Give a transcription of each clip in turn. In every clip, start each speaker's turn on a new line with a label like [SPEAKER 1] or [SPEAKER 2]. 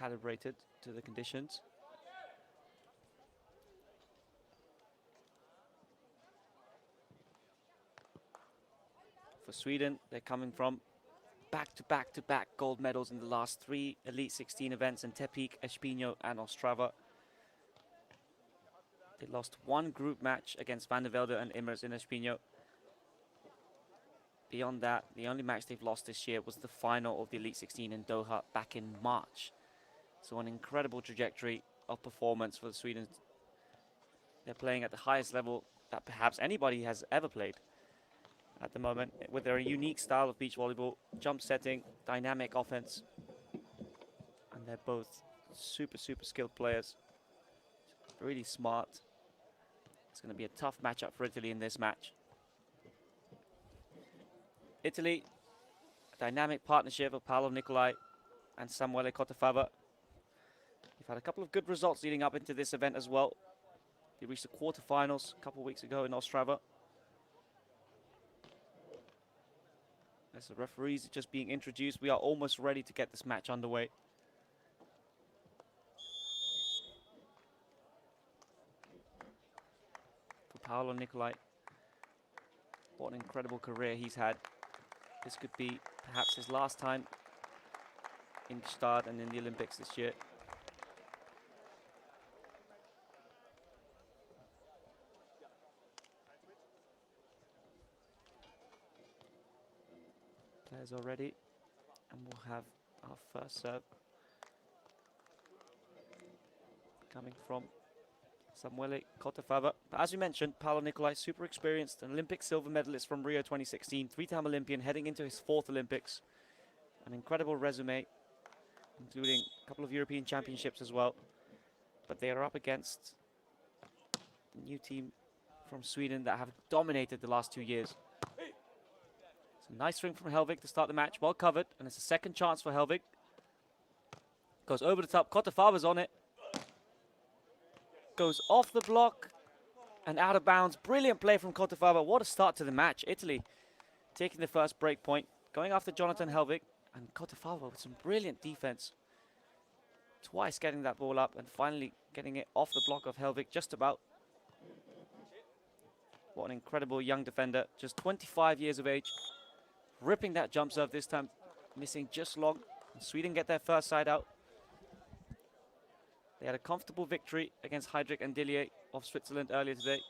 [SPEAKER 1] calibrated to the conditions. For Sweden, they're coming from back-to-back gold medals in the last 3 Elite 16 events in Tepic, Espinho and Ostrava. They lost 1 group match against Van der Velde and Immers in Espinho. Beyond that, the only match they've lost this year was the final of the Elite 16 in Doha back in March. So an incredible trajectory of performance for the Sweden. They're playing at the highest level that perhaps anybody has ever played at the moment, with their unique style of beach volleyball, jump setting, dynamic offense. And they're both super skilled players. Really smart. It's going to be a tough matchup for Italy in this match. Italy, a dynamic partnership of Paolo Nicolai and Samuele Cottafava. They've had a couple of good results leading up into this event as well. They reached the quarterfinals a couple of weeks ago in Ostrava. As the referees are just being introduced, we are almost ready to get this match underway. For Paolo Nicolai, what an incredible career he's had. This could be perhaps his last time in Gstaad and in the Olympics this year. Players are ready, and we'll have our first serve coming from Samuele Cottafava. But as we mentioned, Paolo Nicolai, super experienced, an Olympic silver medalist from Rio 2016, 3-time Olympian, heading into his 4th Olympics. An incredible resume, including a couple of European championships as well. But they are up against the new team from Sweden that have dominated the last 2 years. It's a nice swing from Hellvig to start the match, well covered, and it's a second chance for Hellvig. Goes over the top, Cottafava's on it. Goes off the block and out of bounds. Brilliant play from Cottafava. What a start to the match. Italy taking the first break point, going after Jonathan Hellvig, and Cottafava with some brilliant defense. Twice getting that ball up and finally getting it off the block of Hellvig just about. What an incredible young defender, just 25 years of age. Ripping that jump serve this time, missing just long. And Sweden get their first side out. They had a comfortable victory against Heydrich and Dillier of Switzerland earlier today.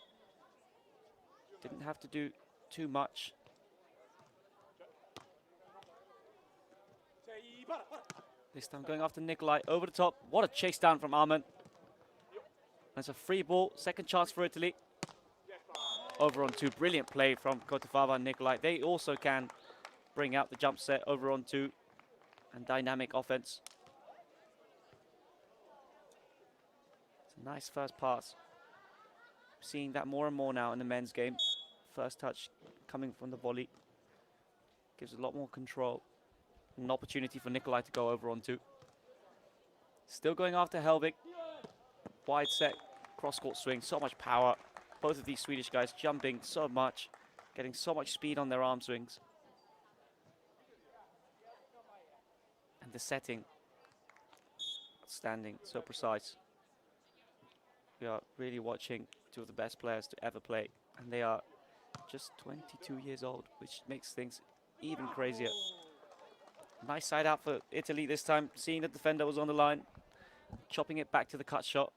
[SPEAKER 1] Didn't have to do too much. This time going after Nicolai, over the top. What a chase down from hman. That's a free ball, second chance for Italy. Over on 2, brilliant play from Cottafava and Nicolai. They also can bring out the jump set over on 2 and dynamic offense. Nice first pass. Seeing that more and more now in the men's game. First touch coming from the volley. Gives a lot more control. An opportunity for Nicolai to go over on 2. Still going after Hellvig. Wide set, cross-court swing, so much power. Both of these Swedish guys jumping so much. Getting so much speed on their arm swings. And the setting. Outstanding, so precise. We are really watching 2 of the best players to ever play, and they are just 22 years old, which makes things even crazier. Nice side out for Italy this time, seeing the defender was on the line, chopping it back to the cut shot.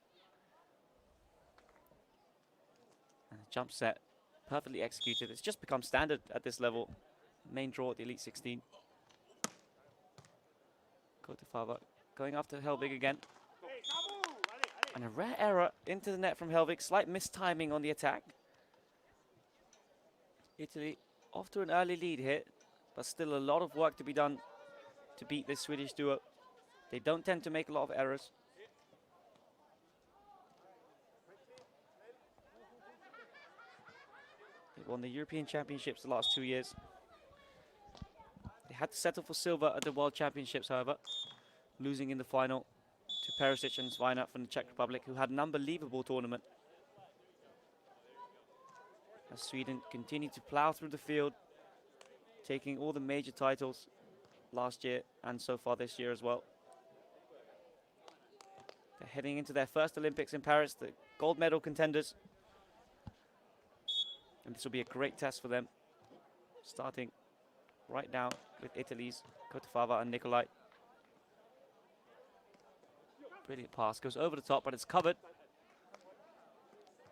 [SPEAKER 1] And the jump set, perfectly executed. It's just become standard at this level. Main draw at the Elite 16. Cottafava going after Hellvig again. And a rare error into the net from Hellvig. Slight mistiming on the attack. Italy off to an early lead here, but still a lot of work to be done to beat this Swedish duo. They don't tend to make a lot of errors. They won the European Championships the last 2 years. They had to settle for silver at the World Championships, however, losing in the final to Perisic and Svajna from the Czech Republic, who had an unbelievable tournament. As Sweden continued to plow through the field, taking all the major titles last year and so far this year as well. heading into their first Olympics in Paris, the gold medal contenders. And this will be a great test for them, starting right now with Italy's Cottafava and Nicolai. Brilliant pass, goes over the top, but it's covered.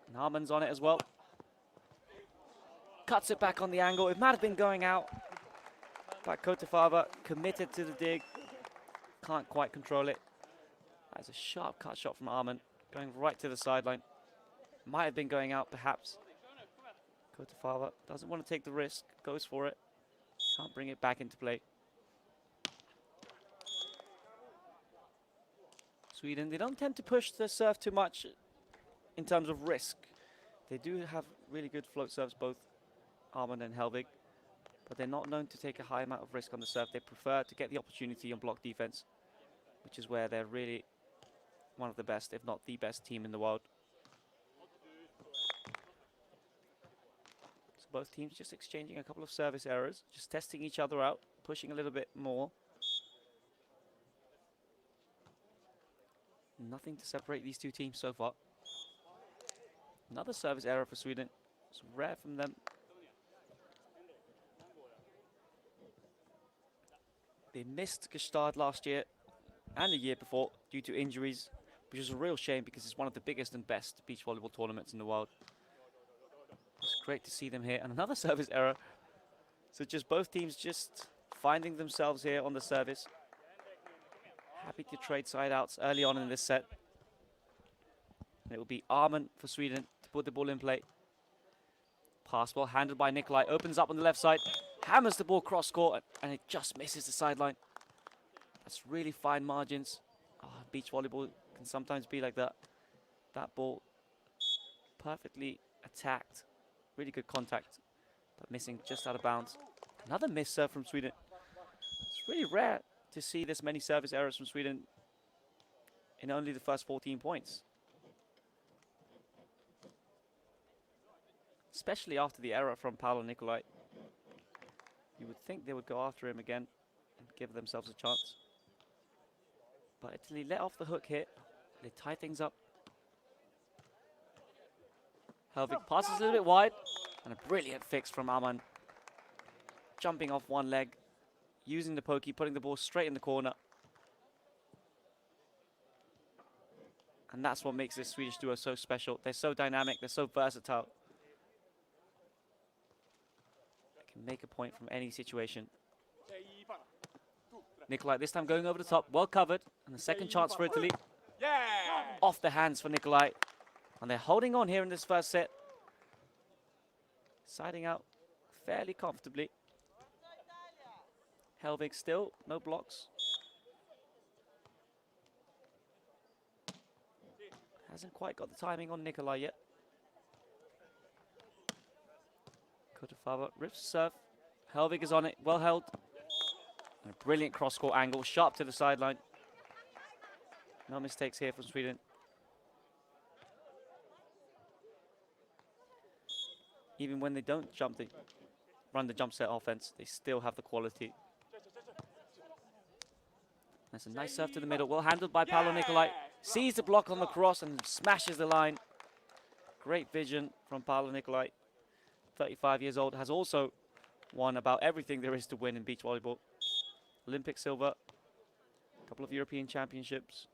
[SPEAKER 1] And Hman's on it as well. Cuts it back on the angle. It might have been going out, but Cottafava committed to the dig. Can't quite control it. That's a sharp cut shot from Hman, going right to the sideline. Might have been going out, perhaps. Cottafava doesn't want to take the risk, goes for it. Can't bring it back into play. Sweden, they don't tend to push the serve too much in terms of risk. They do have really good float serves, both Hman and Hellvig, but they're not known to take a high amount of risk on the serve. They prefer to get the opportunity on block defense, which is where they're really one of the best, if not the best team in the world. So both teams just exchanging a couple of service errors, just testing each other out, pushing a little bit more. Nothing to separate these two teams so far. Another service error for Sweden. It's rare from them. They missed Gstaad last year and the year before due to injuries, which is a real shame because it's one of the biggest and best beach volleyball tournaments in the world. It's great to see them here. And another service error. So just both teams just finding themselves here on the service. Happy to trade side outs early on in this set. And it will be Hman for Sweden to put the ball in play. Pass well handled by Nicolai. Opens up on the left side. Hammers the ball cross court and it just misses the sideline. That's really fine margins. Oh, beach volleyball can sometimes be like that. That ball perfectly attacked. Really good contact, but missing just out of bounds. Another miss serve from Sweden. It's really rare to see this many service errors from Sweden in only the first 14 points. Especially after the error from Paolo Nicolai. You would think they would go after him again and give themselves a chance. But Italy let off the hook here. They tie things up. Hellvig passes a little bit wide. And a brilliant fix from Hman. Jumping off one leg. Using the pokey, putting the ball straight in the corner. And that's what makes this Swedish duo so special. They're so dynamic, they're so versatile. They can make a point from any situation. Nicolai this time going over the top, well covered. And the second chance for Italy. Off the hands for Nicolai. And they're holding on here in this first set. Siding out fairly comfortably. Hellvig still, no blocks. Hasn't quite got the timing on Nicolai yet. Cottafava rips serve. Hellvig is on it, well held. And a brilliant cross-court angle, sharp to the sideline. No mistakes here from Sweden. Even when they don't jump, they run the jump set offense, they still have the quality. That's a nice serve to the middle, well handled by Paolo Nicolai. Sees the block on the cross and smashes the line. Great vision from Paolo Nicolai. 35 years old, has also won about everything there is to win in beach volleyball. Olympic silver, a couple of European championships,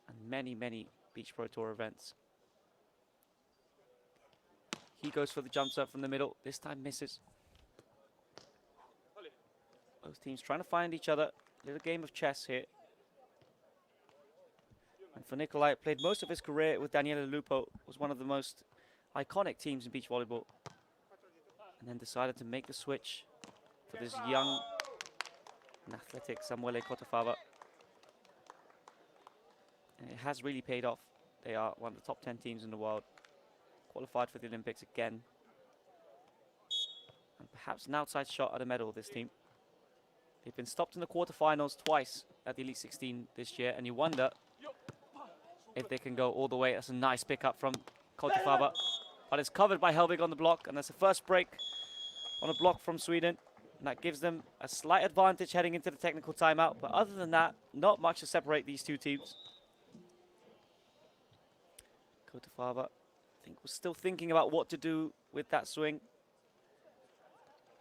[SPEAKER 1] and many, many Beach Pro Tour events. He goes for the jump serve from the middle, this time misses. Both teams trying to find each other. Little game of chess here. And for Nicolai, played most of his career with Daniele Lupo, was one of the most iconic teams in beach volleyball. And then decided to make the switch for this young and athletic Samuele Cottafava. And it has really paid off. They are one of the top 10 teams in the world. Qualified for the Olympics again. And perhaps an outside shot at a medal, this team. They've been stopped in the quarterfinals twice at the Elite 16 this year, and you wonder if they can go all the way. That's a nice pickup from Cottafava. But it's covered by Hellvig on the block, and that's the first break on a block from Sweden. And that gives them a slight advantage heading into the technical timeout. But other than that, not much to separate these two teams. Cottafava, I think, was still thinking about what to do with that swing.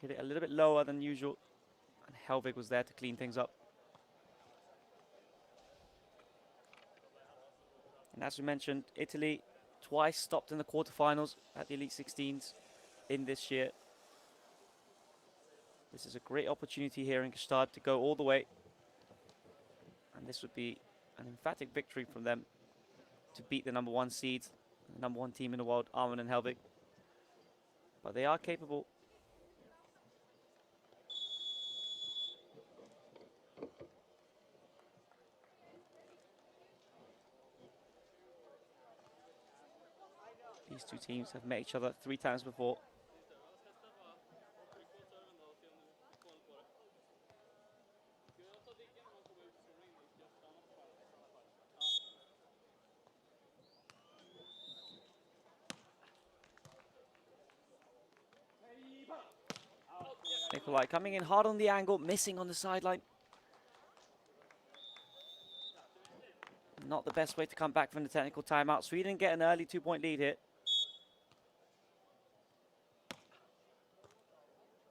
[SPEAKER 1] Hit it a little bit lower than usual, and Hellvig was there to clean things up. And as we mentioned, Italy twice stopped in the quarterfinals at the Elite 16s in this year. This is a great opportunity here in Gstaad to go all the way. And this would be an emphatic victory from them to beat the #1 seeds, the #1 team in the world, hman and Hellvig. But they are capable. These two teams have met each other 3 times before. Nicolai coming in hard on the angle, missing on the sideline. Not the best way to come back from the technical timeout. Sweden get an early 2-point lead here.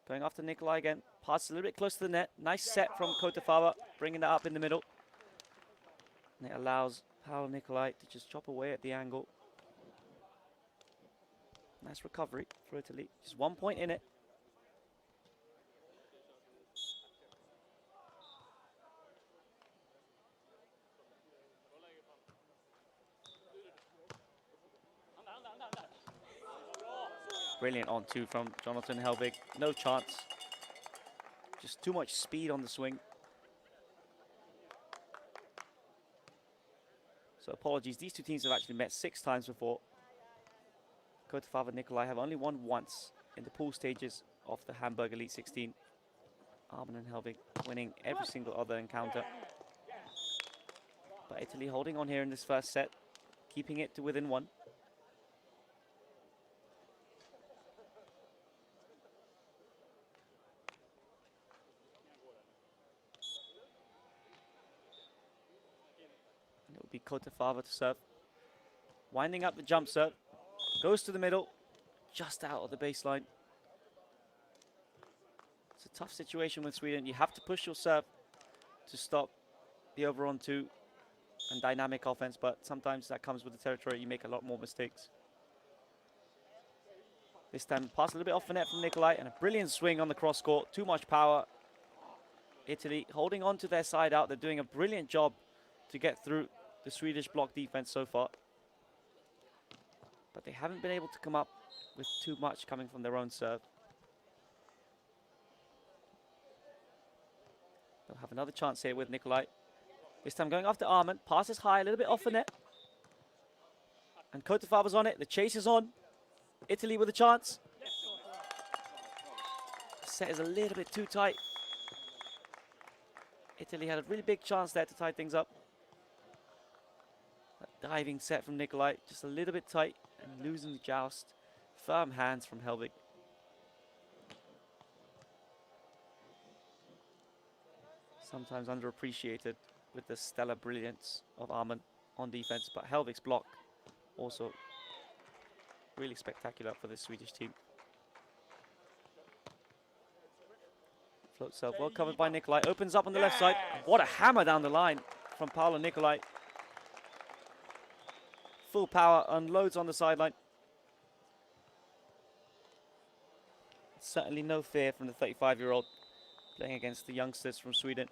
[SPEAKER 1] Going after Nicolai again. Pass a little bit close to the net. Nice set from Cottafava, bringing that up in the middle. And it allows Nicolai to just chop away at the angle. Nice recovery for Italy. Just 1 point in it. Brilliant on 2 from Jonathan Hellvig. No chance. Just too much speed on the swing. So apologies, these two teams have actually met 6 times before. Cottafava and Nicolai have only won once in the pool stages of the Hamburg Elite 16. hman and Hellvig winning every single other encounter. But Italy holding on here in this first set, keeping it to within 1. And it would be Cottafava to serve. Winding up the jump serve. Goes to the middle, just out of the baseline. It's a tough situation with Sweden. You have to push your serve to stop the over on 2 and dynamic offense, but sometimes that comes with the territory. You make a lot more mistakes. This time, pass a little bit off the net from Nicolai, and a brilliant swing on the cross court. Too much power. Italy holding on to their side out. They're doing a brilliant job to get through the Swedish block defense so far. But they haven't been able to come up with too much coming from their own serve. They'll have another chance here with Nicolai. This time going after hman. Passes high, a little bit off the net. And Cottafava's on it. The chase is on. Italy with a chance. The set is a little bit too tight. Italy had a really big chance there to tie things up. That diving set from Nicolai, just a little bit tight and losing the joust. Firm hands from Hellvig. Sometimes underappreciated with the stellar brilliance of hman on defense, but Hellvig's block also really spectacular for this Swedish team. Float serve, well covered by Nicolai. Opens up on the left side. What a hammer down the line from Nicolai. Full power, unloads on the sideline. Certainly no fear from the 35-year-old playing against the youngsters from Sweden.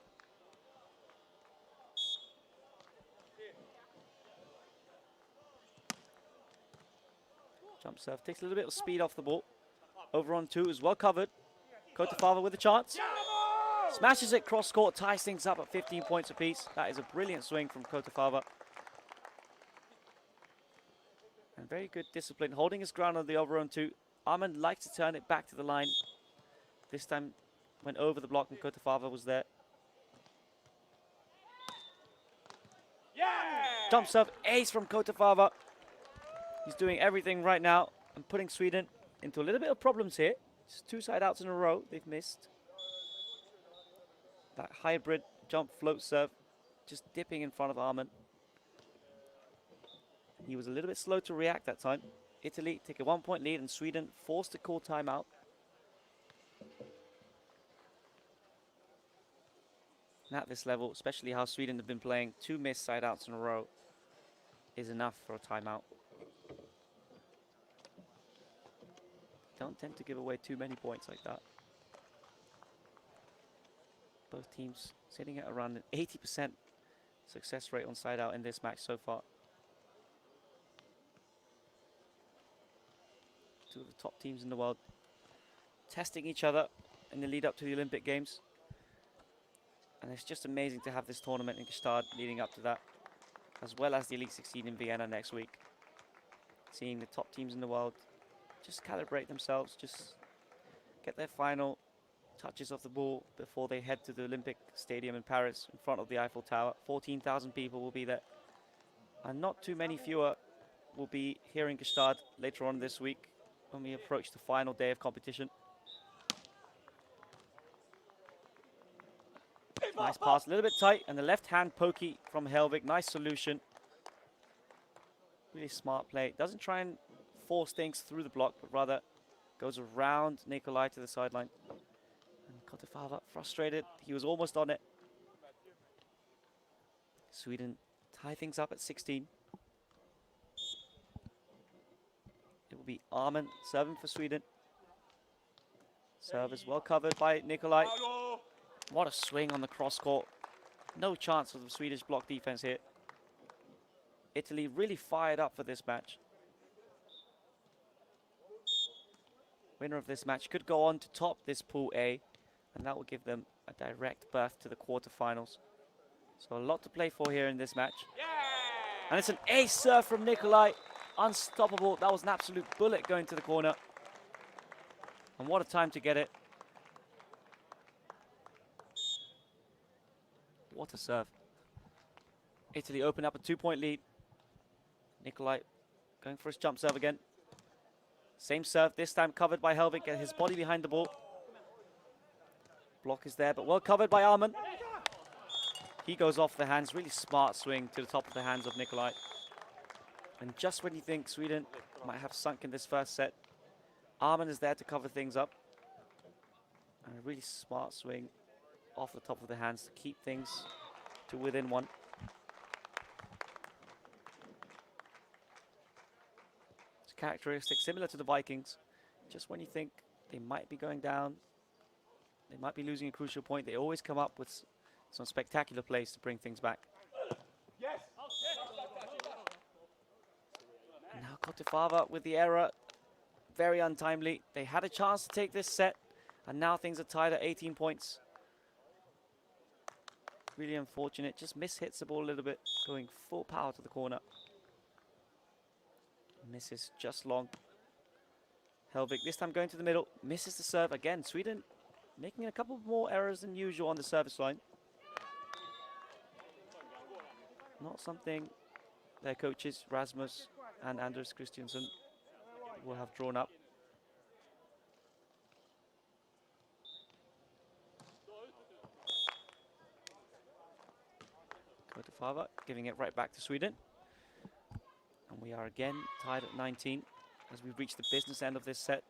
[SPEAKER 1] Jump serve, takes a little bit of speed off the ball. Over on 2 is well covered. Cottafava with a chance. Smashes it cross court, ties things up at 15 points apiece. That is a brilliant swing from Cottafava. And very good discipline, holding his ground on the over on 2. hman likes to turn it back to the line. This time went over the block and Cottafava was there. Jump serve, ace from Cottafava. He's doing everything right now and putting Sweden into a little bit of problems here. Just 2 side outs in a row they've missed. That hybrid jump float serve, just dipping in front of hman. He was a little bit slow to react that time. Italy take a 1-point lead and Sweden forced to call timeout. And at this level, especially how Sweden have been playing, 2 missed side outs in a row is enough for a timeout. Don't tend to give away too many points like that. Both teams sitting at around an 80% success rate on side out in this match so far. Two of the top teams in the world testing each other in the lead up to the Olympic Games. And it's just amazing to have this tournament in Gstaad leading up to that, as well as the Elite 16 in Vienna next week. Seeing the top teams in the world just calibrate themselves, just get their final touches of the ball before they head to the Olympic Stadium in Paris in front of the Eiffel Tower. 14,000 people will be there. And not too many fewer will be here in Gstaad later on this week when we approach the final day of competition. Nice pass, a little bit tight, and the left-hand pokey from Hellvig. Nice solution. Really smart play. Doesn't try and force things through the block, but rather goes around Nicolai to the sideline. And Cottafava frustrated. He was almost on it. Sweden tie things up at 16. It will be hman serving for Sweden. Serve is well covered by Nicolai. What a swing on the cross court. No chance of the Swedish block defense here. Italy really fired up for this match. Winner of this match could go on to top this Pool A, and that will give them a direct berth to the quarterfinals. So a lot to play for here in this match. And it's an ace serve from Nicolai. Unstoppable. That was an absolute bullet going to the corner. And what a time to get it. What a serve. Italy open up a 2-point lead. Nicolai going for his jump serve again. Same serve, this time covered by Hellvig. Get his body behind the ball. Block is there, but well covered by hman. He goes off the hands. Really smart swing to the top of the hands of Nicolai. And just when you think Sweden might have sunk in this first set, hman is there to cover things up. And a really smart swing off the top of the hands to keep things to within 1. It's characteristic similar to the Vikings. Just when you think they might be going down, they might be losing a crucial point, they always come up with some spectacular plays to bring things back. And now Cottafava with the error. Very untimely. They had a chance to take this set, and now things are tied at 18 points. Really unfortunate. Just mishits the ball a little bit, going full power to the corner. Misses just long. Hellvig this time going to the middle. Misses the serve again. Sweden making a couple more errors than usual on the service line. Not something their coaches, Rasmus and Anders Christiansen, will have drawn up. Cottafava giving it right back to Sweden. And we are again tied at 19 as we reach the business end of this set.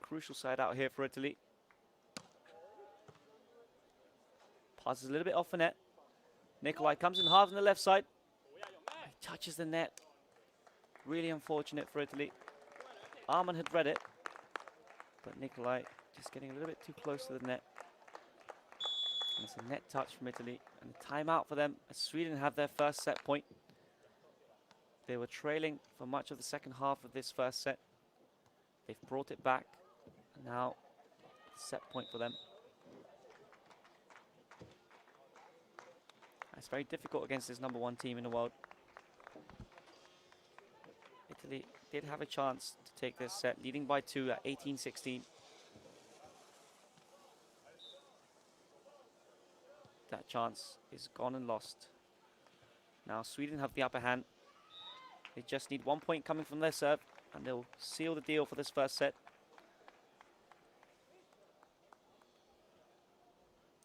[SPEAKER 1] Crucial side out here for Italy. Passes a little bit off the net. Nicolai comes in hard on the left side. He touches the net. Really unfortunate for Italy. hman had read it, but Nicolai just getting a little bit too close to the net. And it's a net touch from Italy, and a timeout for them as Sweden have their first set point. They were trailing for much of the second half of this first set. They've brought it back, and now set point for them. It's very difficult against this #1 team in the world. Italy did have a chance to take this set, leading by 2 at 18-16. That chance is gone and lost. Now Sweden have the upper hand. They just need 1 point coming from their serve, and they'll seal the deal for this first set.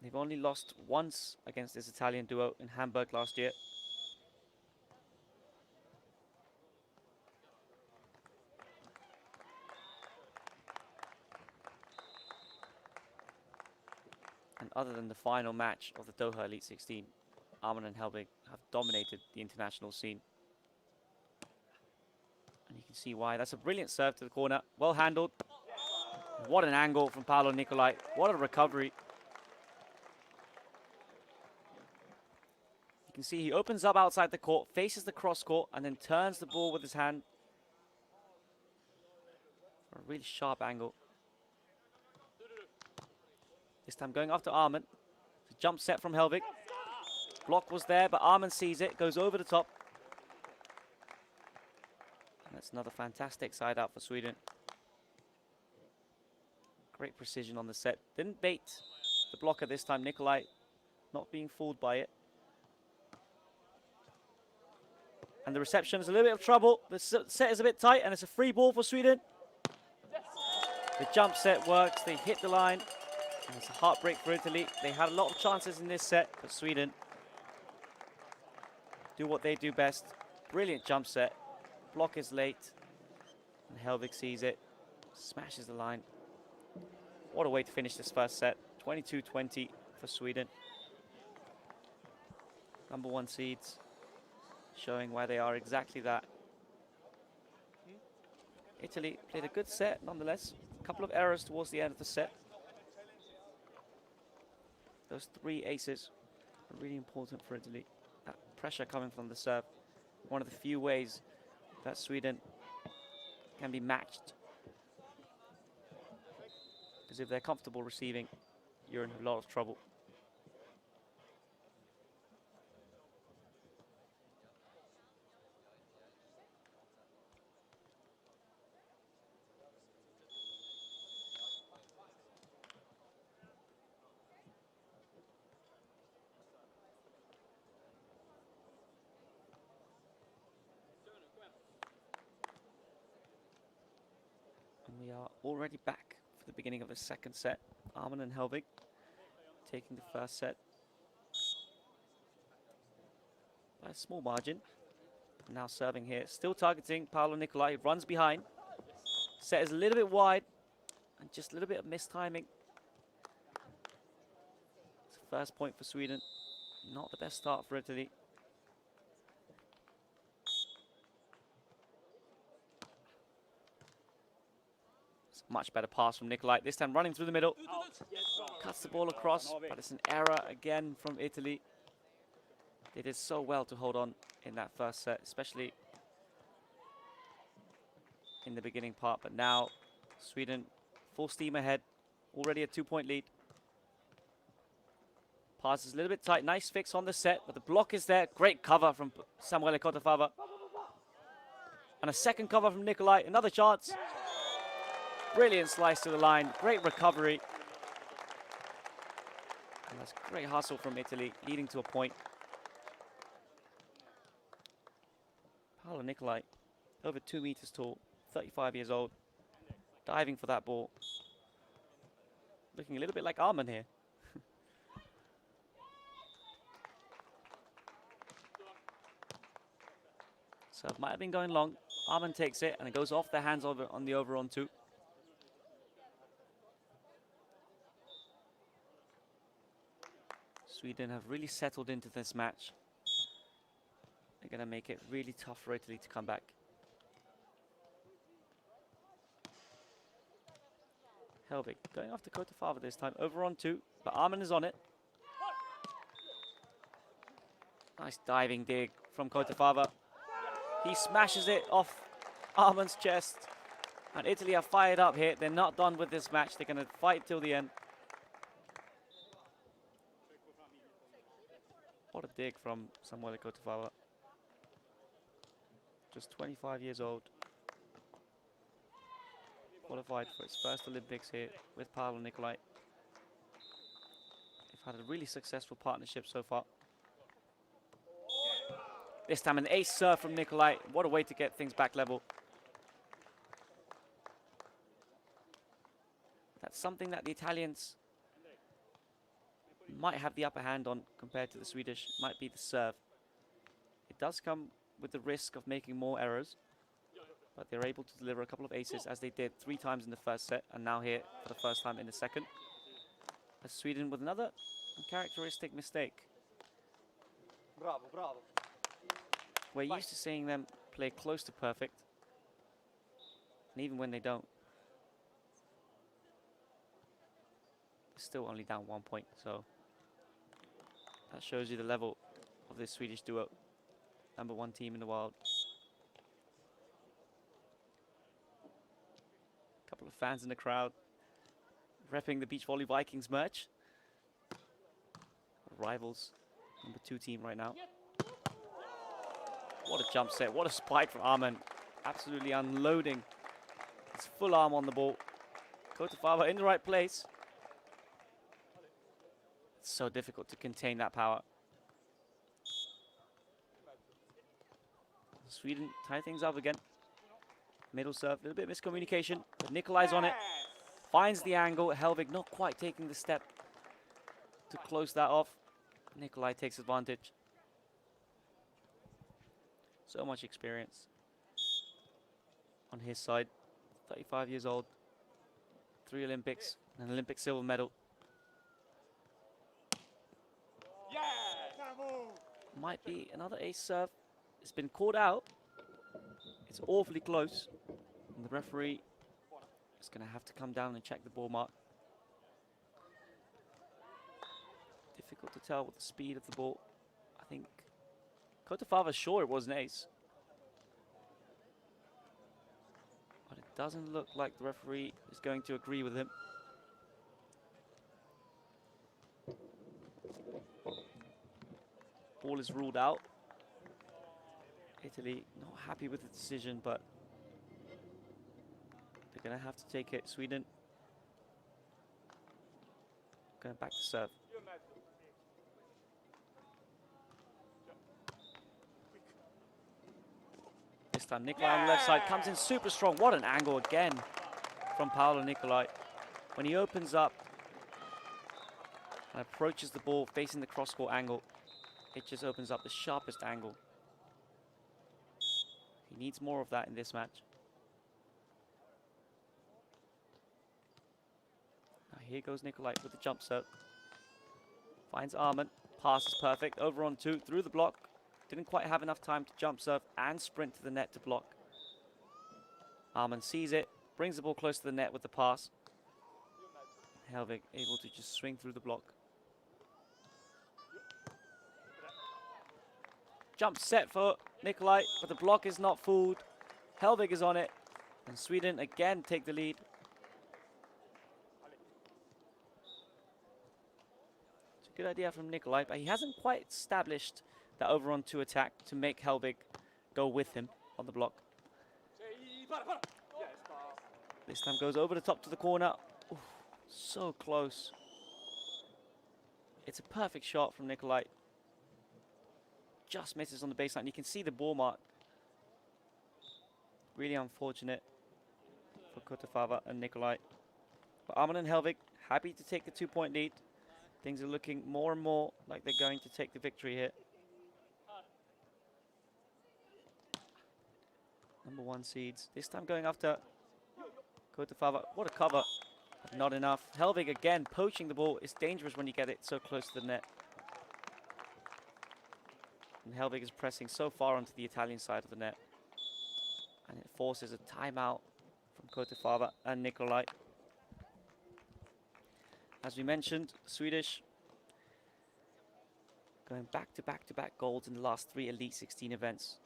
[SPEAKER 1] They've only lost once against this Italian duo in Hamburg last year. And other than the final match of the Doha Elite 16, hman and Hellvig have dominated the international scene. And you can see why. That's a brilliant serve to the corner. Well handled. What an angle from Paolo Nicolai. What a recovery. You can see he opens up outside the court, faces the cross court, and then turns the ball with his hand. For a really sharp angle. This time going after hman. It's a jump set from Hellvig. Block was there, but hman sees it, goes over the top. And that's another fantastic side out for Sweden. Great precision on the set. Didn't bait the blocker this time. Nicolai not being fooled by it. And the reception is a little bit of trouble. The set is a bit tight, and it's a free ball for Sweden. The jump set works. They hit the line. And it's a heartbreak for Italy. They had a lot of chances in this set, but Sweden do what they do best. Brilliant jump set. Block is late. And Hellvig sees it. Smashes the line. What a way to finish this first set. 22-20 for Sweden. #1 seeds. Showing why they are exactly that. Italy played a good set nonetheless. A couple of errors towards the end of the set. Those 3 aces are really important for Italy. That pressure coming from the serve. One of the few ways that Sweden can be matched. Because if they're comfortable receiving, you're in a lot of trouble. We are already back for the beginning of the second set. hman and Hellvig taking the first set by a small margin. Now serving here, still targeting Paolo Nicolai. Runs behind. Set is a little bit wide and just a little bit of mistiming. It's the first point for Sweden. Not the best start for Italy. Much better pass from Nicolai. This time running through the middle. Cuts the ball across, but it's an error again from Italy. They did so well to hold on in that first set, especially in the beginning part. But now Sweden full steam ahead. Already a 2-point lead. Pass is a little bit tight. Nice fix on the set, but the block is there. Great cover from Samuele Cottafava. And a second cover from Nicolai. Another chance. Brilliant slice to the line. Great recovery. And that's great hustle from Italy, leading to a point. Paolo Nicolai, over 2 meters tall, 35 years old, diving for that ball. Looking a little bit like hman here. So it might have been going long. hman takes it, and it goes off their hands over on the over on 2. Sweden have really settled into this match. They're going to make it really tough for Italy to come back. Hellvig going after Cottafava this time, over on 2, but hman is on it. Nice diving dig from Cottafava. He smashes it off hman's chest. And Italy are fired up here. They're not done with this match. They're going to fight till the end. What a dig from Samuele Cottafava. Just 25 years old. Qualified for his first Olympics here with Paolo Nicolai. They've had a really successful partnership so far. This time an ace serve from Nicolai. What a way to get things back level. That's something that the Italians might have the upper hand on compared to the Swedish. Might be the serve. It does come with the risk of making more errors, but they're able to deliver a couple of aces, as they did 3 times in the first set, and now here for the first time in the second. As Sweden with another uncharacteristic mistake.
[SPEAKER 2] Bravo, bravo.
[SPEAKER 1] We're used to seeing them play close to perfect. And even when they don't, still only down 1 point. So that shows you the level of this Swedish duo. #1 team in the world. A couple of fans in the crowd repping the Beach Volley Vikings merch. Rivals, #2 team right now. What a jump set, what a spike from hman. Absolutely unloading his full arm on the ball. Cottafava in the right place. It's so difficult to contain that power. Sweden tie things up again. Middle serve, a little bit of miscommunication, but Nicolai's on it. Finds the angle. Hellvig not quite taking the step to close that off. Nicolai takes advantage. So much experience on his side. 35 years old, 3 Olympics, and an Olympic silver medal. Might be another ace serve. It's been called out. It's awfully close. And the referee is going to have to come down and check the ball mark. Difficult to tell with the speed of the ball. I think Cottafava's sure it was an ace. But it doesn't look like the referee is going to agree with him. Ball is ruled out. Italy not happy with the decision, but they're going to have to take it. Sweden going back to serve. This time Nicolai on the left side comes in super strong. What an angle again from Paolo Nicolai. When he opens up and approaches the ball facing the cross-court angle, it just opens up the sharpest angle. He needs more of that in this match. Now here goes Nicolai with the jump serve. Finds hman, pass is perfect, over on 2, through the block. Didn't quite have enough time to jump serve and sprint to the net to block. hman sees it, brings the ball close to the net with the pass. Hellvig able to just swing through the block. Jump set for Nicolai, but the block is not fooled. Hellvig is on it, and Sweden again take the lead. It's a good idea from Nicolai, but he hasn't quite established that over on 2 attack to make Hellvig go with him on the block. This time goes over the top to the corner. Ooh, so close. It's a perfect shot from Nicolai. Just misses on the baseline. You can see the ball mark. Really unfortunate for Cottafava and Nicolai. But hman and Hellvig happy to take the 2-point lead. Things are looking more and more like they're going to take the victory here. #1 seeds. This time going after Cottafava. What a cover. Not enough. Hellvig again poaching the ball. It's dangerous when you get it so close to the net. And Hellvig is pressing so far onto the Italian side of the net. And it forces a timeout from Cottafava and Nicolai. As we mentioned, Swedish going back to back golds in the last 3 Elite 16 events.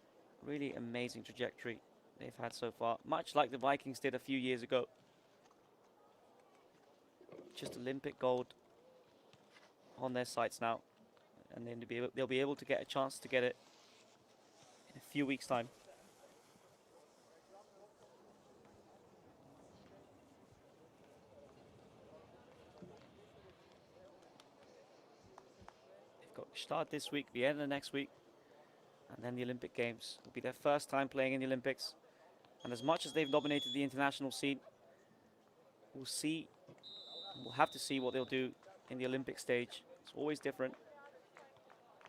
[SPEAKER 1] Really amazing trajectory they've had so far. Much like the Vikings did a few years ago. Just Olympic gold on their sights now. And then they'll be able to get a chance to get it in a few weeks' time. They've got Gstaad this week, Vienna next week, and then the Olympic Games. It'll be their first time playing in the Olympics. And as much as they've dominated the international scene, we'll have to see what they'll do in the Olympic stage. It's always different.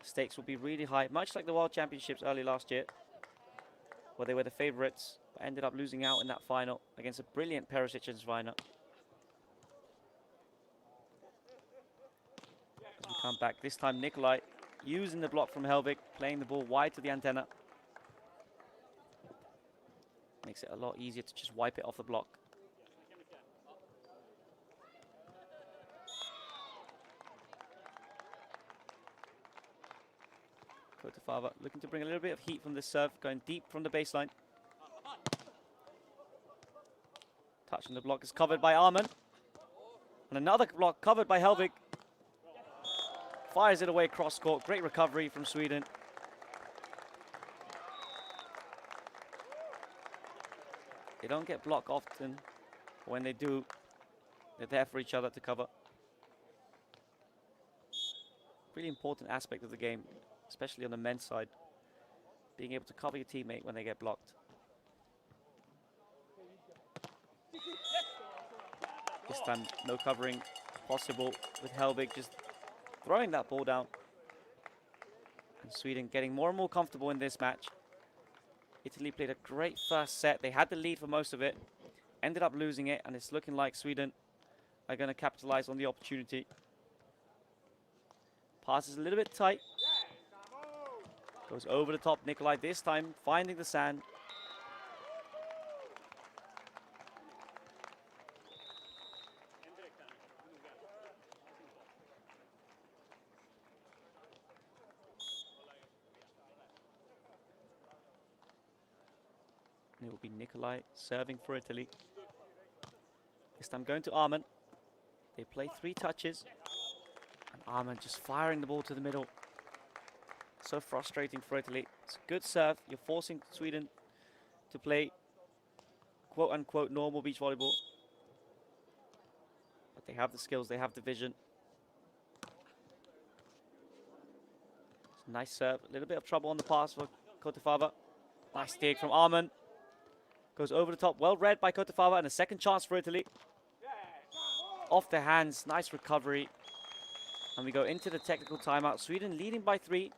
[SPEAKER 1] Stakes will be really high, much like the World Championships early last year, where they were the favourites, but ended up losing out in that final against a brilliant Perisic and Svajna. Found back. This time Nicolai using the block from Hellvig, playing the ball wide to the antenna. Makes it a lot easier to just wipe it off the block. Cottafava looking to bring a little bit of heat from this serve, going deep from the baseline. Touching the block is covered by hman. And another block covered by Hellvig. Fires it away cross court. Great recovery from Sweden. They don't get blocked often. When they do, they're there for each other to cover. Really important aspect of the game, especially on the men's side. Being able to cover your teammate when they get blocked. This time, no covering possible with Hellvig just throwing that ball down. And Sweden getting more and more comfortable in this match. Italy played a great first set. They had the lead for most of it. Ended up losing it, and it's looking like Sweden are going to capitalize on the opportunity. Pass is a little bit tight. Goes over the top. Nicolai this time finding the sand. It will be Nicolai serving for Italy. This time going to hman. They play 3 touches. And hman just firing the ball to the middle. So frustrating for Italy. It's a good serve. You're forcing Sweden to play quote-unquote normal beach volleyball. But they have the skills, they have the vision. It's a nice serve. A little bit of trouble on the pass for Cottafava. Nice dig from hman. Goes over the top, well read by Cottafava, and a second chance for Italy. Off the hands, nice recovery. And we go into the technical timeout. Sweden leading by 3.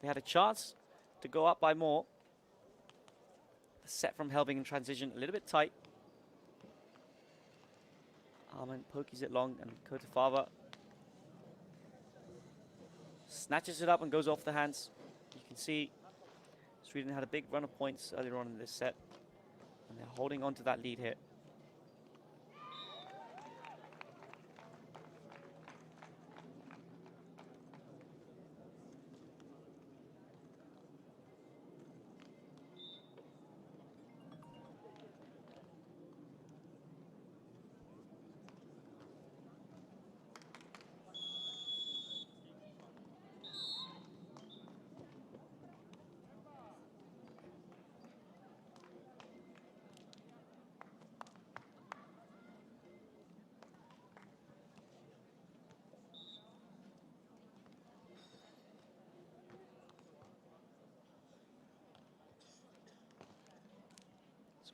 [SPEAKER 1] They had a chance to go up by more. The set from Hellvig in transition, a little bit tight. hman pokes it long, and Cottafava snatches it up and goes off the hands. You can see Sweden had a big run of points earlier on in this set. And they're holding on to that lead here.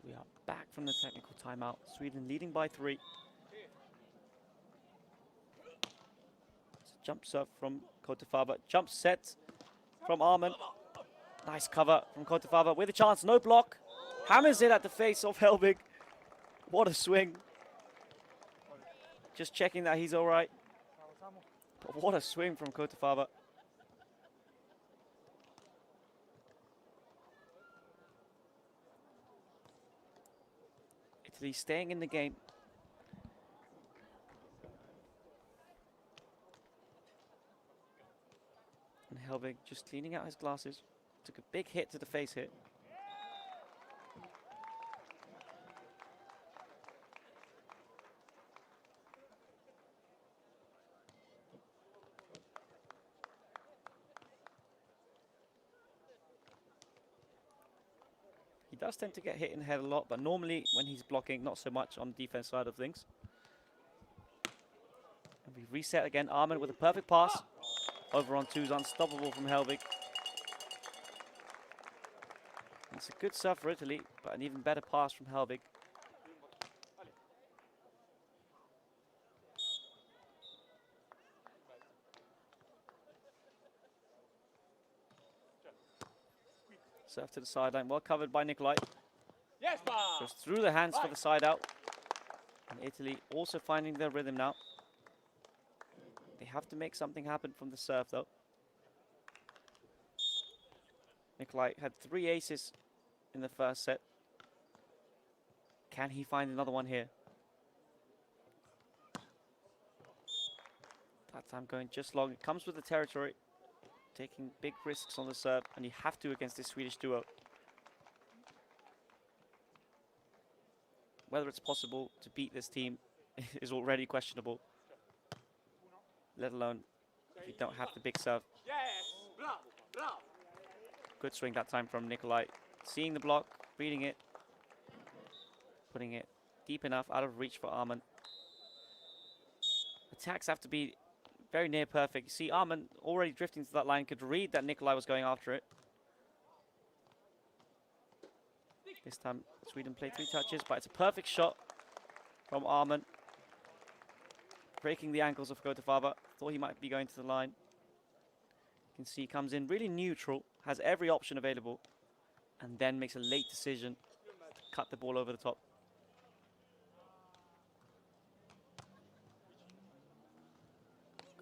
[SPEAKER 1] We are back from the technical timeout. Sweden leading by 3. It's a jump serve from Cottafava. Jump set from hman. Nice cover from Cottafava with a chance. No block. Hammers it at the face of Hellvig. What a swing. Just checking that he's all right. But what a swing from Cottafava. Italy staying in the game. And Hellvig just cleaning out his glasses. Took a big hit to the face here. He does tend to get hit in the head a lot, but normally when he's blocking, not so much on the defense side of things. And we reset again. hman with a perfect pass. Over on 2's unstoppable from Hellvig. It's a good serve for Italy, but an even better pass from Hellvig. Serve to the sideline, well covered by Nicolai.
[SPEAKER 2] Yes,
[SPEAKER 1] Goes through the hands for the side out. And Italy also finding their rhythm now. They have to make something happen from the serve, though. Nicolai had 3 aces in the first set. Can he find another one here? That time going just long. It comes with the territory. Taking big risks on the serve, and you have to against this Swedish duo. Whether it's possible to beat this team is already questionable, let alone if you don't have the big serve. Good swing that time from Nicolai. Seeing the block, reading it, putting it deep enough out of reach for Arman. Attacks have to be very near perfect. You see Arman already drifting to that line, could read that Nicolai was going after it. This time Sweden played 3 touches, but it's a perfect shot from Arman. Breaking the ankles of Cottafava. Thought he might be going to the line. You can see he comes in really neutral, has every option available, and then makes a late decision to cut the ball over the top.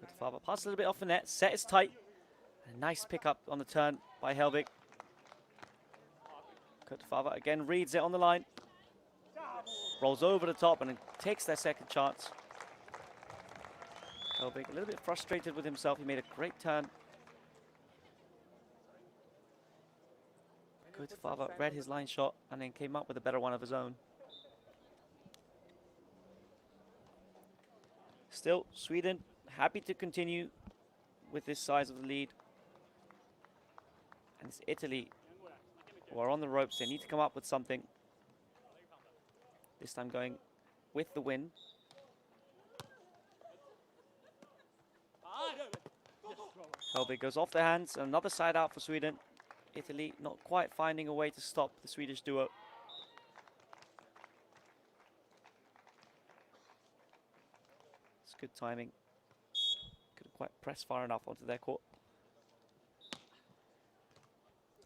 [SPEAKER 1] Cottafava passes a little bit off the net, set is tight. A nice pickup on the turn by Hellvig. Cottafava again reads it on the line. Rolls over the top and takes their second chance. Hellvig a little bit frustrated with himself. He made a great turn. Cottafava read his line shot and then came up with a better one of his own. Still, Sweden happy to continue with this size of the lead. And it's Italy who are on the ropes. They need to come up with something. This time going with the win. Hellvig goes off the hands. Another side out for Sweden. Italy not quite finding a way to stop the Swedish duo. It's good timing. Couldn't quite press far enough onto their court.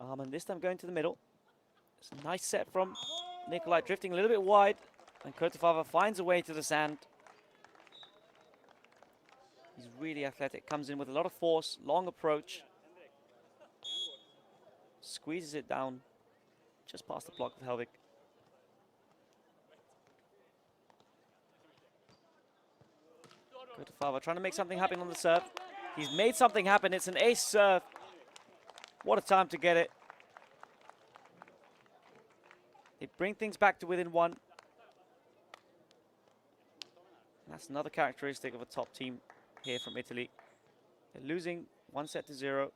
[SPEAKER 1] Arman this time going to the middle. It's a nice set from Nicolai, drifting a little bit wide. And Cottafava finds a way to the sand. He's really athletic, comes in with a lot of force, long approach. Squeezes it down just past the block of Hellvig. Cottafava trying to make something happen on the serve. He's made something happen. It's an ace serve. What a time to get it. They bring things back to within 1. That's another characteristic of a top team here from Italy. They're losing 1-0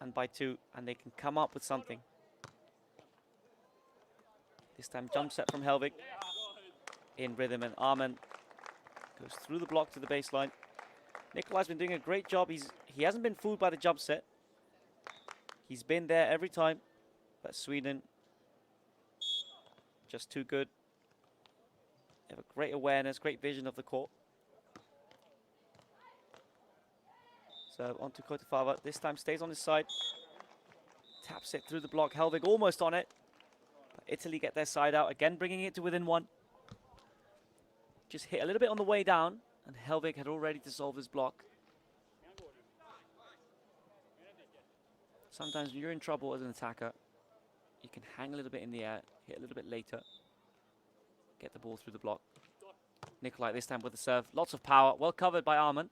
[SPEAKER 1] and by 2, and they can come up with something. This time jump set from Hellvig in rhythm, and Arman goes through the block to the baseline. Nicolai's been doing a great job. He hasn't been fooled by the jump set. He's been there every time, but Sweden just too good. They have a great awareness, great vision of the court. So onto Cottafava. This time stays on his side. Taps it through the block. Hellvig almost on it. But Italy get their side out. Again bringing it to within 1. Just hit a little bit on the way down. And Hellvig had already dissolved his block. Sometimes when you're in trouble as an attacker, you can hang a little bit in the air. Hit a little bit later. Get the ball through the block. Nicolai this time with the serve. Lots of power. Well covered by Arman.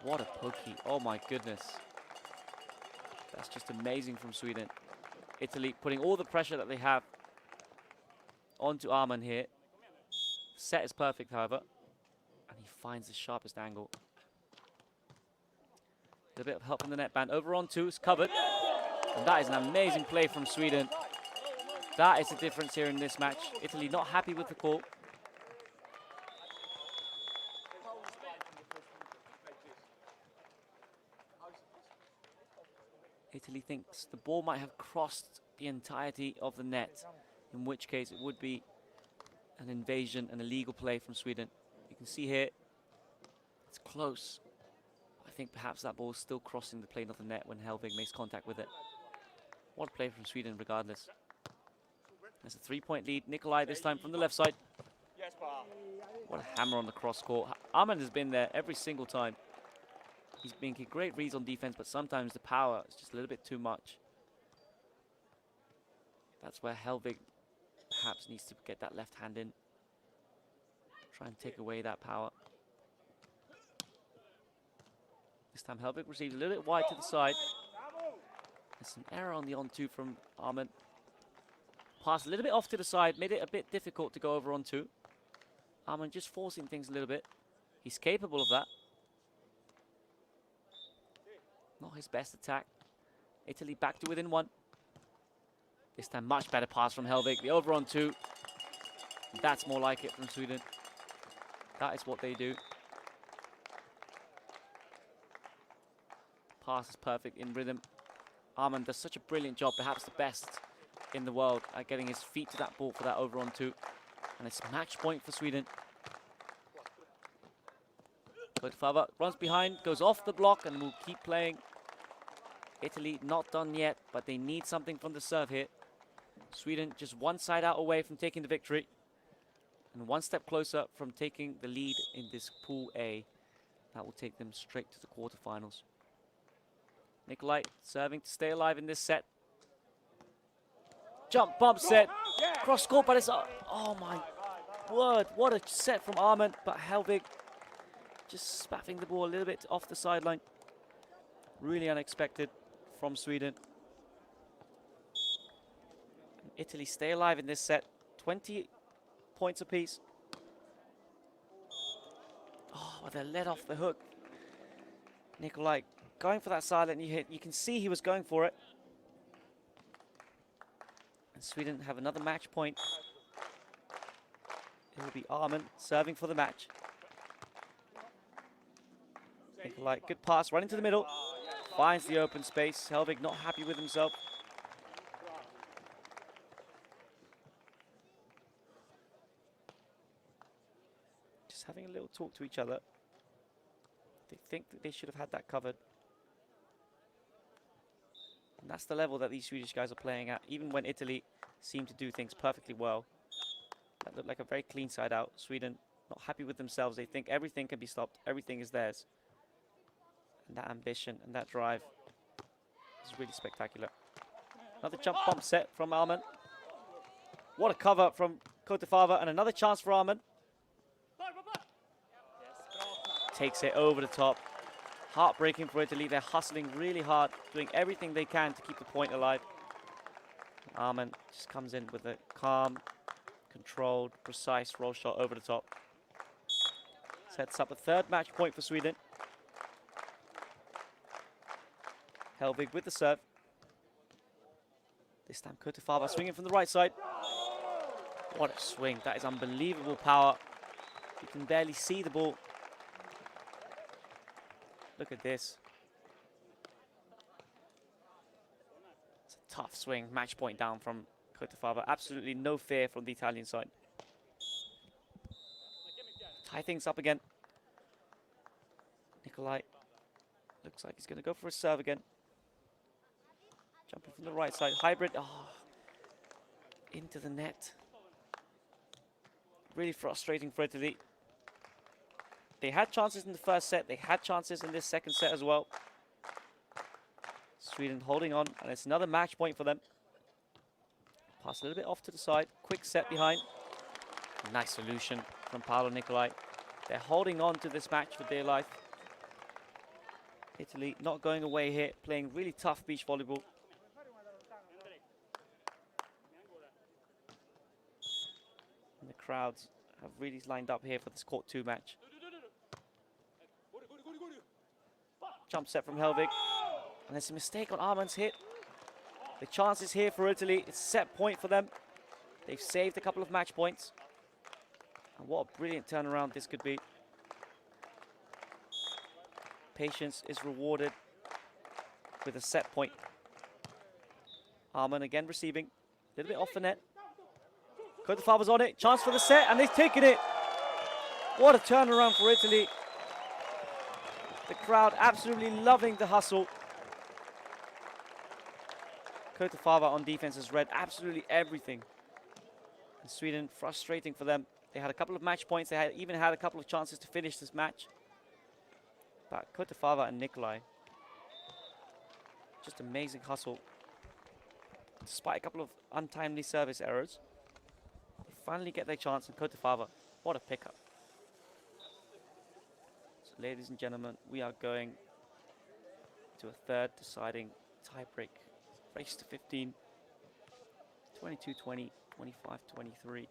[SPEAKER 1] What a pokey. Oh my goodness. That's just amazing from Sweden. Italy putting all the pressure that they have onto Arman here. Set is perfect, however. And he finds the sharpest angle. A bit of help from the net band. Over on 2. It's covered. And that is an amazing play from Sweden. That is the difference here in this match. Italy not happy with the call. Italy thinks the ball might have crossed the entirety of the net, in which case it would be an invasion, an illegal play from Sweden. You can see here, it's close. I think perhaps that ball is still crossing the plane of the net when Hellvig makes contact with it. What a play from Sweden regardless. There's a 3-point lead. Nicolai this time from the left side. What a hammer on the cross court. Arman has been there every single time. He's making great reads on defense, but sometimes the power is just a little bit too much. That's where Hellvig perhaps needs to get that left hand in. Try and take away that power. This time Hellvig receives a little bit wide to the side. There's some error on the on-two from Arman. Pass a little bit off to the side, made it a bit difficult to go over on-two. Arman just forcing things a little bit. He's capable of that. Not his best attack. Italy back to within one. This time much better pass from Hellvig. The over on two. That's more like it from Sweden. That is what they do. Pass is perfect in rhythm. Arman does such a brilliant job, perhaps the best in the world at getting his feet to that ball for that over on two. And it's match point for Sweden. Cottafava runs behind, goes off the block, and will keep playing. Italy not done yet, but they need something from the serve here. Sweden just one side out away from taking the victory. And one step closer from taking the lead in this Pool A. That will take them straight to the quarterfinals. Nicolai serving to stay alive in this set. Jump bump set. Cross court, but it's... Oh my word. What a set from Arman. But Hellvig just spaffing the ball a little bit off the sideline. Really unexpected from Sweden. And Italy stay alive in this set. 20 points apiece. Oh, they're let off the hook. Nicolai going for that silent hit. You can see he was going for it. And Sweden have another match point. It will be Arman serving for the match. Nicolai, good pass, right into the middle. Finds the open space. Hellvig not happy with himself. Just having a little talk to each other. They think that they should have had that covered. And that's the level that these Swedish guys are playing at, even when Italy seem to do things perfectly well. That looked like a very clean side out. Sweden not happy with themselves. They think everything can be stopped. Everything is theirs. And that ambition and that drive is really spectacular. Another jump bump set from Arman. What a cover from Cottafava, and another chance for Arman. Takes it over the top. Heartbreaking for Italy. They're hustling really hard, doing everything they can to keep the point alive. Arman just comes in with a calm, controlled, precise roll shot over the top. Sets up a third match point for Sweden. Hellvig with the serve. This time Cottafava swinging from the right side. What a swing. That is unbelievable power. You can barely see the ball. Look at this. It's a tough swing. Match point down from Cottafava. Absolutely no fear from the Italian side. Tie things up again. Nicolai looks like he's going to go for a serve again. Jumping from the right side. Hybrid. Oh, into the net. Really frustrating for Italy. They had chances in the first set. They had chances in this second set as well. Sweden holding on, and it's another match point for them. Pass a little bit off to the side. Quick set behind. Nice solution from Paolo Nicolai. They're holding on to this match for dear life. Italy not going away here, playing really tough beach volleyball. And the crowds have really lined up here for this court 2 match. Jump set from Hellvig. And there's a mistake on Arman's hit. The chance is here for Italy. It's a set point for them. They've saved a couple of match points. And what a brilliant turnaround this could be. Patience is rewarded with a set point. Arman again receiving. A little bit off the net. Cottafava's on it. Chance for the set, and they've taken it. What a turnaround for Italy. The crowd absolutely loving the hustle. Cottafava on defense has read absolutely everything. And Sweden, frustrating for them. They had a couple of match points. They had even had a couple of chances to finish this match. But Cottafava and Nicolai, just amazing hustle. Despite a couple of untimely service errors, they finally get their chance. And Cottafava, what a pickup. So ladies and gentlemen, we are going to a third deciding tiebreak. Race to 15. 22-20, 25-23.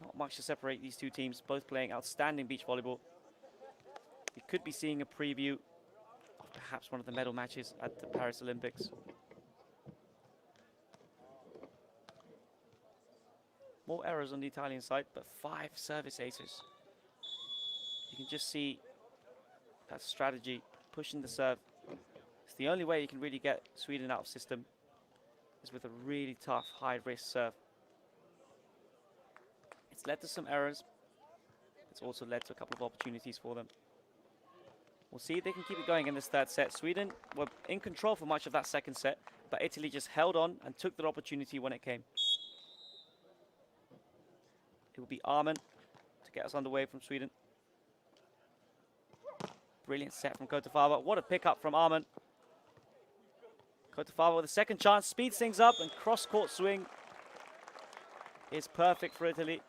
[SPEAKER 1] Not much to separate these two teams, both playing outstanding beach volleyball. We could be seeing a preview of perhaps one of the medal matches at the Paris Olympics. More errors on the Italian side, but 5 service aces. You can just see that strategy, pushing the serve. It's the only way you can really get Sweden out of system, is with a really tough, high-risk serve. It's led to some errors. It's also led to a couple of opportunities for them. We'll see if they can keep it going in this third set. Sweden were in control for much of that second set, but Italy just held on and took their opportunity when it came. It will be hman to get us underway from Sweden. Brilliant set from Cottafava. What a pickup from hman. Cottafava with a second chance, speeds things up, and cross-court swing is perfect for Italy.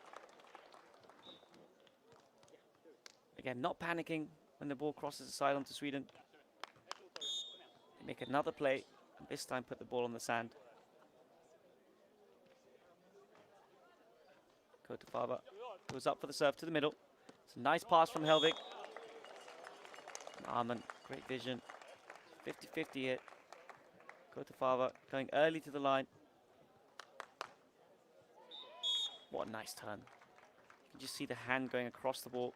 [SPEAKER 1] Again, not panicking when the ball crosses the side onto Sweden. They make another play, and this time put the ball on the sand. Cottafava goes up for the serve to the middle. It's a nice pass from Hellvig. hman, great vision. 50-50 hit. Cottafava going early to the line. What a nice turn. You can just see the hand going across the ball.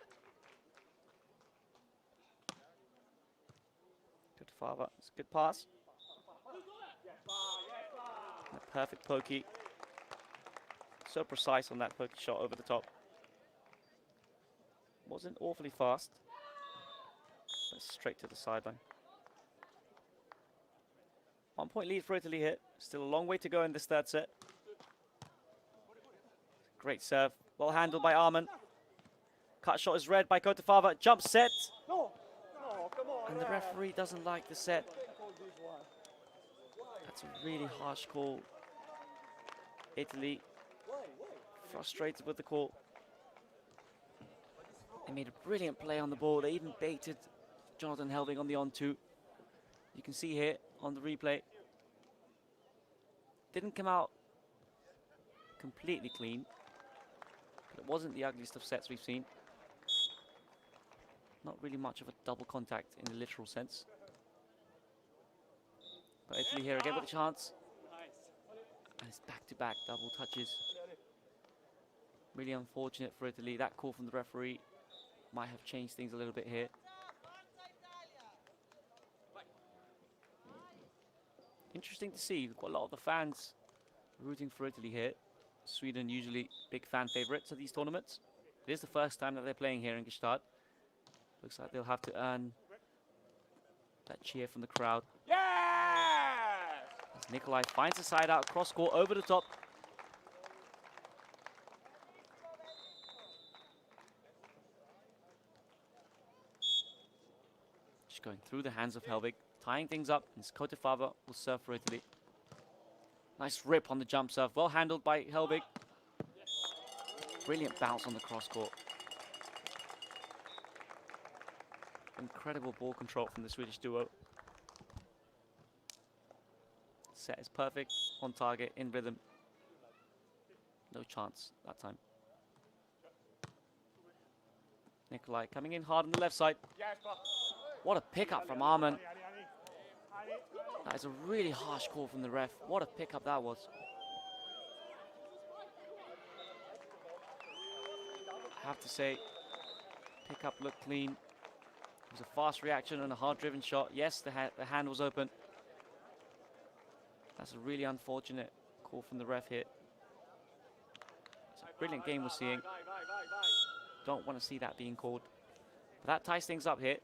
[SPEAKER 1] Cottafava, it's a good pass. And a perfect pokey. So precise on that pokey shot over the top. Wasn't awfully fast, but straight to the sideline. 1 point lead for Italy here. Still a long way to go in this third set. Great serve. Well handled by hman. Cut shot is read by Cottafava. Jump set. And the referee doesn't like the set. That's a really harsh call. Italy frustrated with the call. They made a brilliant play on the ball. They even baited Jonathan Hellvig on the on-two. You can see here on the replay. Didn't come out completely clean, but it wasn't the ugliest of sets we've seen. Not really much of a double contact in the literal sense. But Italy here again with a chance. And it's back-to-back double touches. Really unfortunate for Italy. That call from the referee might have changed things a little bit here. Interesting to see. We've got a lot of the fans rooting for Italy here. Sweden usually big fan favourites of these tournaments. It is the first time that they're playing here in Gstaad. Looks like they'll have to earn that cheer from the crowd.
[SPEAKER 2] Yes!
[SPEAKER 1] As Nicolai finds a side out, cross court over the top. Just going through the hands of Hellvig, tying things up, and Cottafava will serve for Italy. Nice rip on the jump serve, well handled by Hellvig. Brilliant bounce on the cross court. Incredible ball control from the Swedish duo. Set is perfect, on target, in rhythm. No chance that time. Nicolai coming in hard on the left side. What a pickup from hman. That is a really harsh call from the ref. What a pickup that was. I have to say, pickup looked clean. It was a fast reaction and a hard-driven shot. Yes, the hand was open. That's a really unfortunate call from the ref here. It's a brilliant game we're seeing. Don't want to see that being called. But that ties things up here.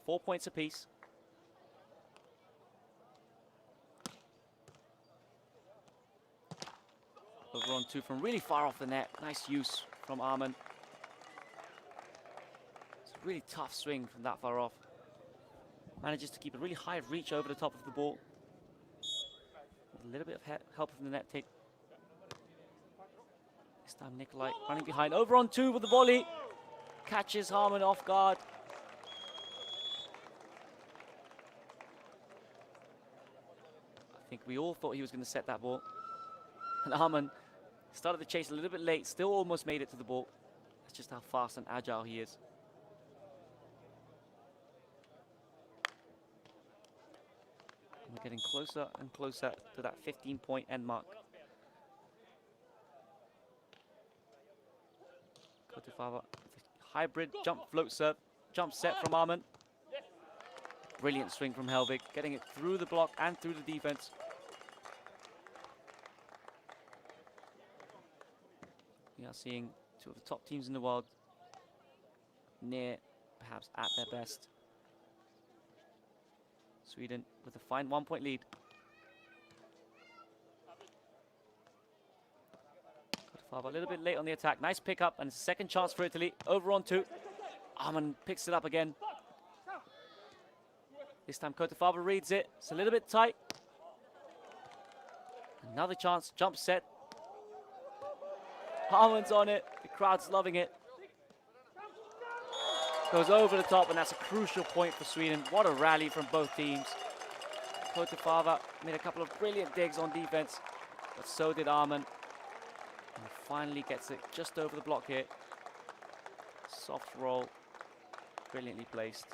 [SPEAKER 1] 4 points apiece. Over on 2 from really far off the net. Nice use from hman. It's a really tough swing from that far off. Manages to keep a really high reach over the top of the ball. With a little bit of help from the net take. This time Nicolai running behind. Over on 2 with the volley. Catches hman off guard. I think we all thought he was going to set that ball. And hman started the chase a little bit late. Still almost made it to the ball. That's just how fast and agile he is. We're getting closer and closer to that 15-point end mark. Cottafava, hybrid jump float serve, jump set from hman. Brilliant swing from Hellvig, getting it through the block and through the defense. We are seeing 2 of the top teams in the world near, perhaps at their best. Sweden with a fine 1-point lead. Cottafava a little bit late on the attack. Nice pickup and second chance for Italy. Over on 2. hman picks it up again. This time Cottafava reads it. It's a little bit tight. Another chance. Jump set. hman's on it. The crowd's loving it. Goes over the top, and that's a crucial point for Sweden. What a rally from both teams. Cottafava made a couple of brilliant digs on defense, but so did hman. And finally gets it just over the block here. Soft roll, brilliantly placed.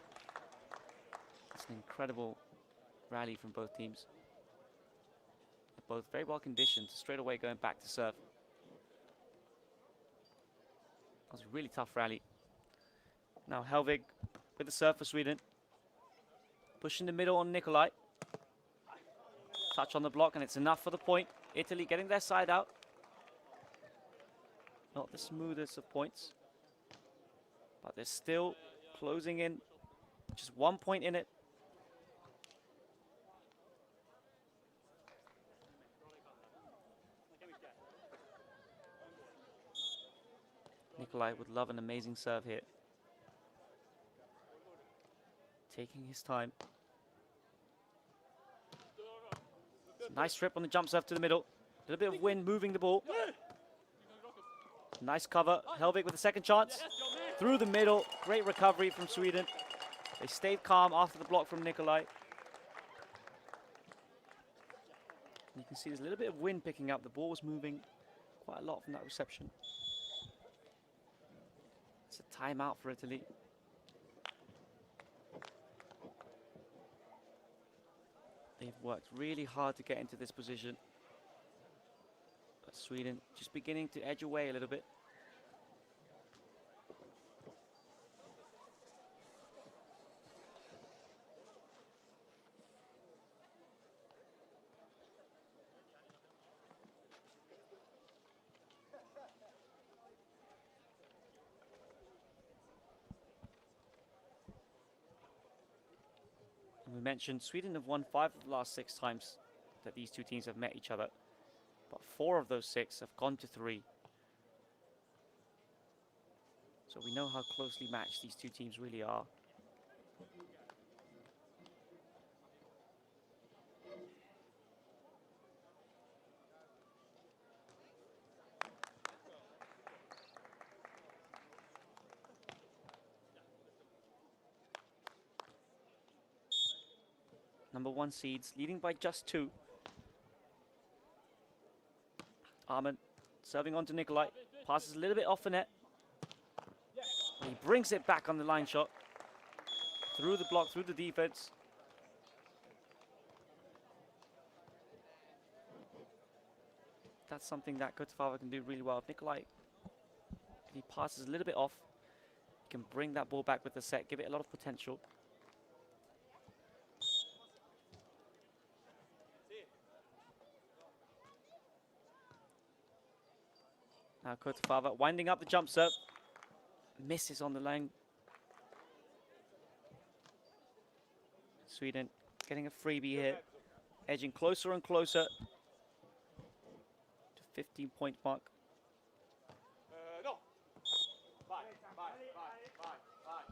[SPEAKER 1] It's an incredible rally from both teams. They're both very well conditioned, straight away going back to serve. That was a really tough rally. Now Hellvig with the serve for Sweden. Pushing the middle on Nicolai. Touch on the block and it's enough for the point. Italy getting their side out. Not the smoothest of points. But they're still closing in. Just 1 point in it. Nicolai would love an amazing serve here. Taking his time. Nice strip on the jump serve to the middle. A little bit of wind moving the ball. Nice cover. Hellvig with a second chance. Through the middle. Great recovery from Sweden. They stayed calm after the block from Nicolai. You can see there's a little bit of wind picking up. The ball was moving quite a lot from that reception. It's a timeout for Italy. They've worked really hard to get into this position. But Sweden just beginning to edge away a little bit. We mentioned Sweden have won 5 of the last 6 times that these two teams have met each other, but 4 of those 6 have gone to 3. So we know how closely matched these two teams really are. Number 1 seeds leading by just 2. hman serving on to Nicolai. Passes a little bit off the net. He brings it back on the line shot. Through the block, through the defense. That's something that Cottafava can do really well. If Nicolai, if he passes a little bit off, he can bring that ball back with the set, give it a lot of potential. Now Cottafava winding up the jump serve. Misses on the line. Sweden getting a freebie here. Edging closer and closer to 15-point mark.
[SPEAKER 2] No. Vai, vai, vai, vai, vai.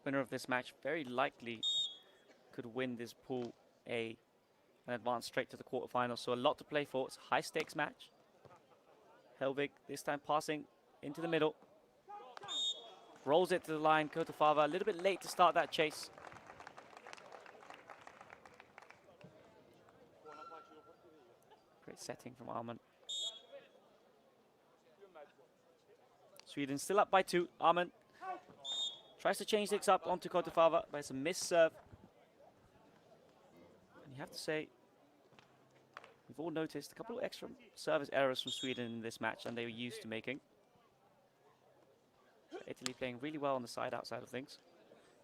[SPEAKER 1] Winner of this match very likely could win this Pool A and advance straight to the quarterfinals. So a lot to play for. It's a high-stakes match. Hellvig this time passing into the middle. Rolls it to the line. Cottafava a little bit late to start that chase. Great setting from Arman. Sweden still up by 2. Arman tries to change things up onto Cottafava, but it's a missed serve. And you have to say, we've all noticed a couple of extra service errors from Sweden in this match than they were used to making. Italy playing really well on the side outside of things.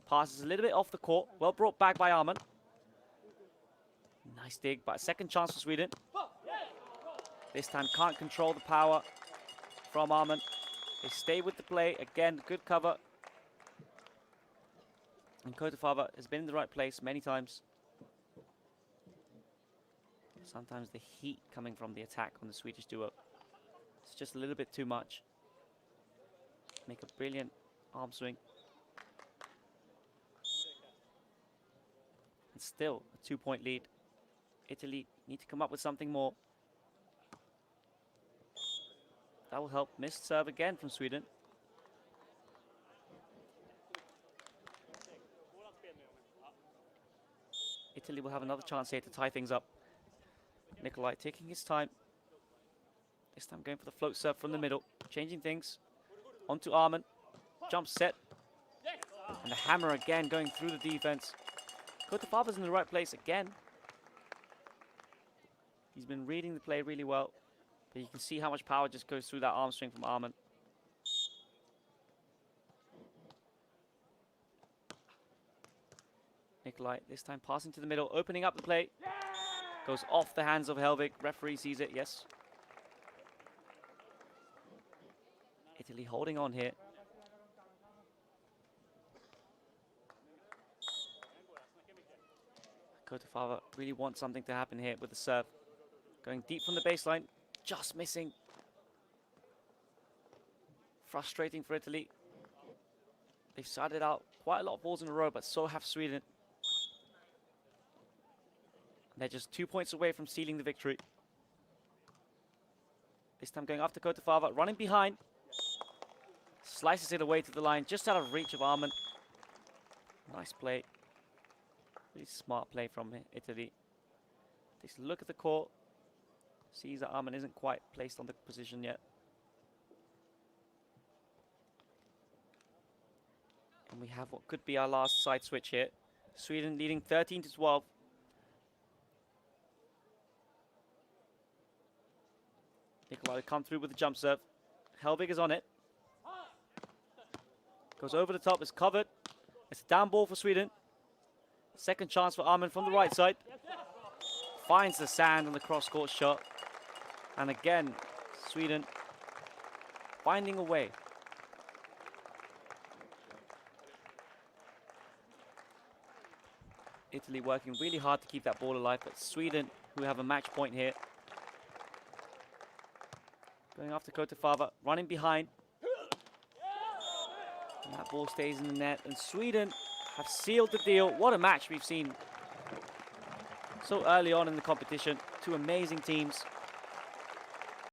[SPEAKER 1] Passes a little bit off the court. Well brought back by Arman. Nice dig, but a second chance for Sweden. This time can't control the power from Arman. They stay with the play. Again, good cover. And Cottafava has been in the right place many times. Sometimes the heat coming from the attack on the Swedish duo. It's just a little bit too much. Make a brilliant arm swing. And still a 2-point lead. Italy need to come up with something more. That will help. Missed serve again from Sweden. Italy will have another chance here to tie things up. Nicolai taking his time. This time going for the float serve from the middle. Changing things. Onto Arman. Jump set. And the hammer again going through the defense. Cottafava's in the right place again. He's been reading the play really well. But you can see how much power just goes through that arm swing from Arman. Nicolai this time passing to the middle, opening up the play. Goes off the hands of Hellvig. Referee sees it, yes. Italy holding on here. Cottafava really wants something to happen here with the serve. Going deep from the baseline, just missing. Frustrating for Italy. They've started out quite a lot of balls in a row, but so have Sweden. They're just 2 points away from sealing the victory. This time going after Cottafava, running behind. Slices it away to the line, just out of reach of Arman. Nice play. Really smart play from Italy. Takes a look at the court. Sees that Arman isn't quite placed on the position yet. And we have what could be our last side switch here. Sweden leading 13-12. Nicolai will come through with the jump serve. Hellvig is on it. Goes over the top, is covered. It's a down ball for Sweden. Second chance for Arman from the right side. Finds the sand on the cross-court shot. And again, Sweden finding a way. Italy working really hard to keep that ball alive, but Sweden, who have a match point here. Going after Cottafava, running behind. And that ball stays in the net, and Sweden have sealed the deal. What a match we've seen so early on in the competition. Two amazing teams.